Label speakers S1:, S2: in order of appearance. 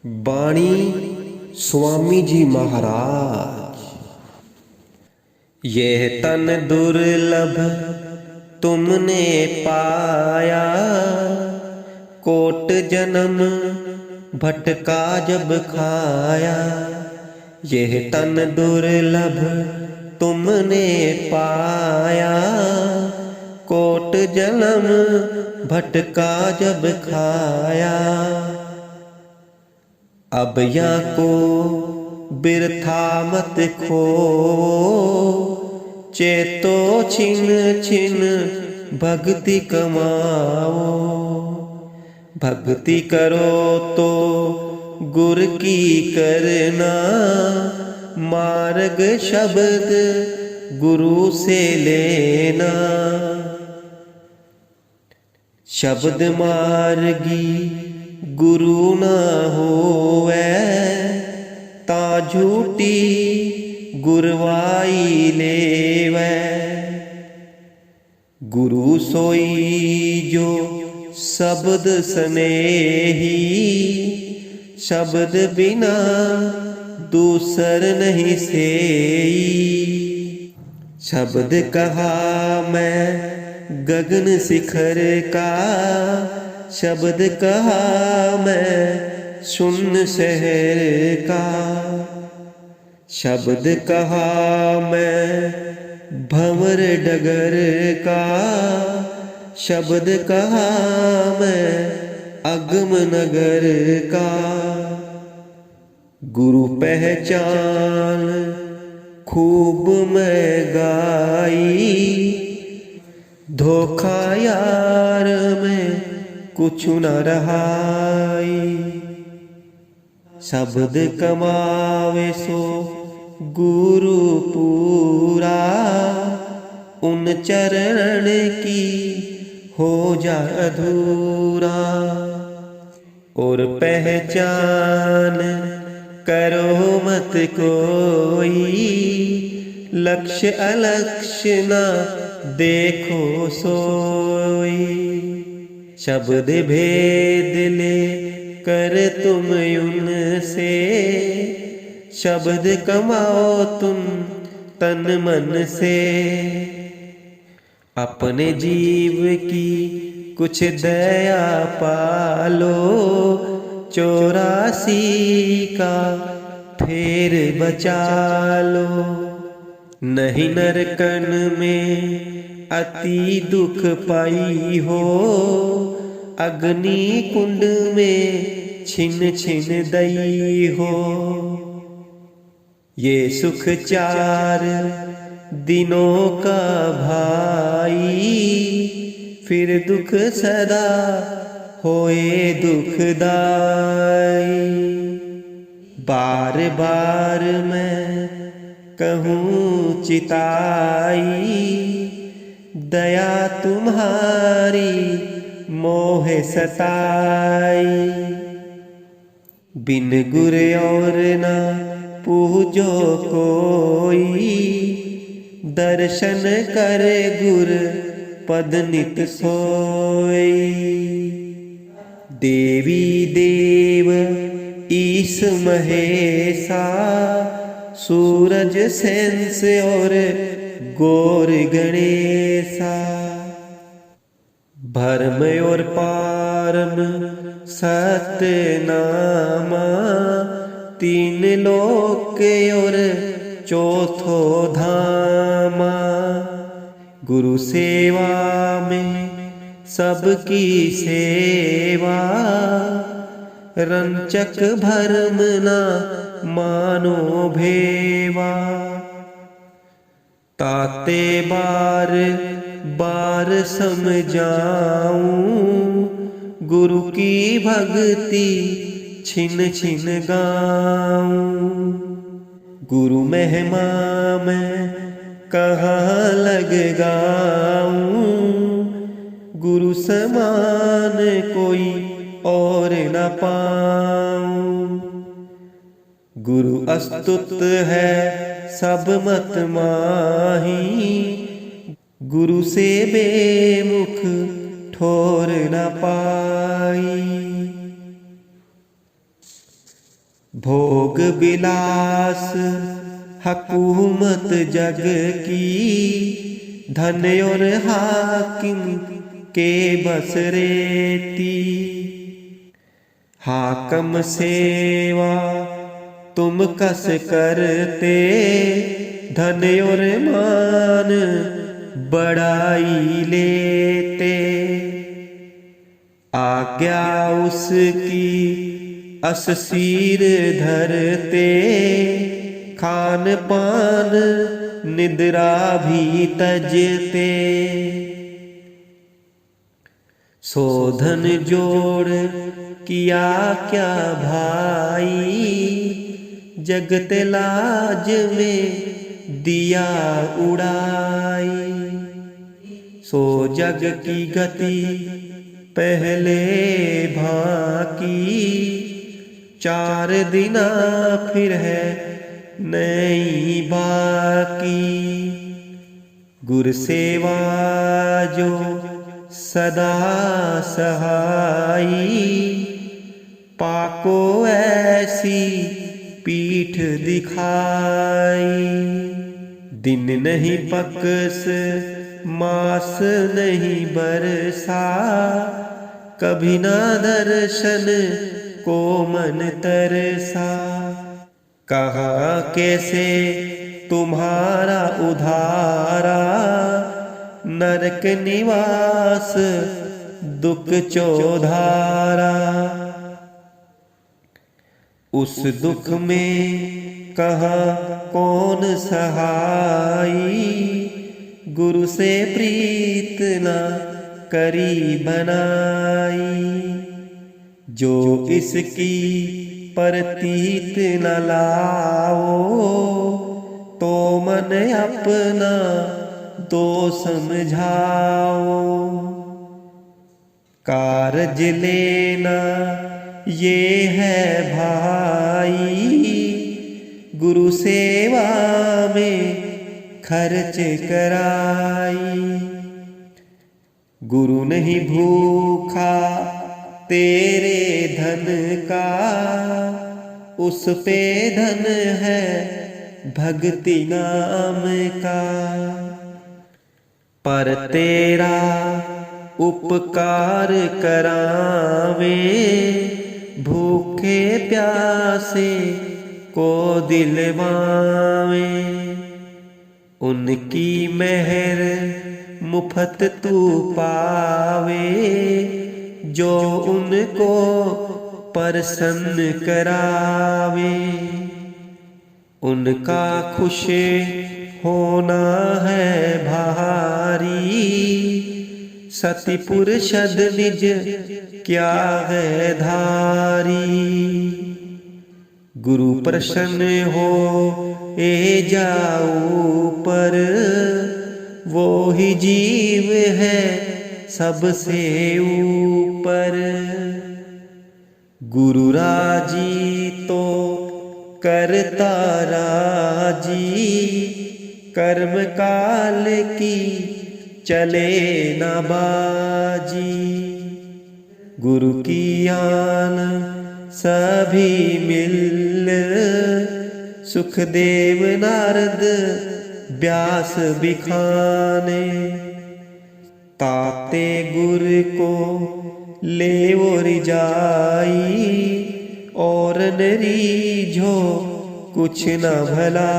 S1: बाणी स्वामी जी महाराज। यह तन दुर्लभ तुमने पाया, कोट जन्म भटका जब खाया। यह तन दुर्लभ तुमने पाया, कोट जन्म भटका जब खाया। अब यहाँ को बिरथा मत खो, चेतो छिन छिन भक्ति कमाओ। भक्ति करो तो गुर की करना, मार्ग शब्द गुरु से लेना। शब्द मार्गी गुरु न होवे, ता झूठी गुरवाई लेवे। गुरु सोई जो शब्द स्नेही, शब्द बिना दूसर नहीं सेई। शब्द कहा मैं गगन शिखर का, शब्द कहा मैं शून्य शहर का। शब्द कहा मैं भंवर डगर का, शब्द कहा मैं अगम नगर का। गुरु पहचान खूब मैं गाई, धोखा यार में कुछ न रहाई। शब्द कमावे सो गुरु पूरा, उन चरण की हो जा अधूरा। और पहचान करो मत कोई, लक्ष्य अलक्ष्य न देखो सोई। शब्द भेद ले कर तुम उनसे, शब्द कमाओ तुम तन मन से। अपने जीव की कुछ दया पालो, 84 का फेर बचा लो। नहीं नरकन में अति दुख पाई हो, अग्नि कुंड में छिन छिन दई हो। ये सुख 4 दिनों का भाई, फिर दुख सदा होए दुखदाई। बार बार मैं कहूँ चिताई, दया तुम्हारी मोह सताई। बिन गुर और ना पूजो कोई, दर्शन करे गुर पद नित सोई। देवी देव ईश महेशा, सूरज सेंस और गौर गणेशा। भरम और पारम सत्य नामा, 3 लोक और चौथो धामा। गुरु सेवा में सबकी सेवा, रंचक भरम ना मानो भेवा। ताते बार बार समझाऊं, गुरु की भक्ति छिन छिन गाऊं। गुरु महिमा में कहाँ लग गाऊं, गुरु समान कोई और न पाऊं। गुरु अस्तुत है सब मत माही, गुरु से बेमुख ठोर न पाई। भोग विलास हकूमत जग की, धन और हाकिम के बस रेती। हाकम सेवा तुम कस करते, धन और मान बढ़ाई लेते। आज्ञा उसकी अससीर धरते, खान पान निद्रा भी तजते। शोधन जोड़ किया क्या भाई, जगत लाज में दिया उड़ाई। सो जग की गति पहले भाकी, 4 दिना फिर है नई बाकी। गुर सेवा जो सदा सहाई, पाको ऐसी पीठ दिखाई। दिन नहीं पकस मास नहीं बरसा, कभी ना दर्शन को मन तरसा। कहा कैसे तुम्हारा उधारा, नरक निवास दुख चौधारा। उस दुख में कहाँ कौन सहाई, गुरु से प्रीत न करी बनाई। जो इसकी परतीत न लाओ, तो मन अपना दो समझाओ। कारज लेना ये है भाई, गुरु सेवा में खर्च कराई। गुरु नहीं भूखा तेरे धन का, उस पे धन है भक्ति नाम का। पर तेरा उपकार करावे, भूखे प्यासे को दिलवावे। उनकी मेहर मुफ्त तू पावे, जो उनको प्रसन्न करावे। उनका खुश होना है भारी, सती पुरुषद निज क्या है धारी। गुरु प्रसन्न हो ए जाऊ पर, वो ही जीव है सबसे ऊपर। गुरु राजी तो करता राजी, कर्म काल की चले न बाजी। गुरु की आन सभी मिल, सुखदेव नारद व्यास बिखाने। ताते गुर को ले वो रिजाई, और नरीझो कुछ न भला।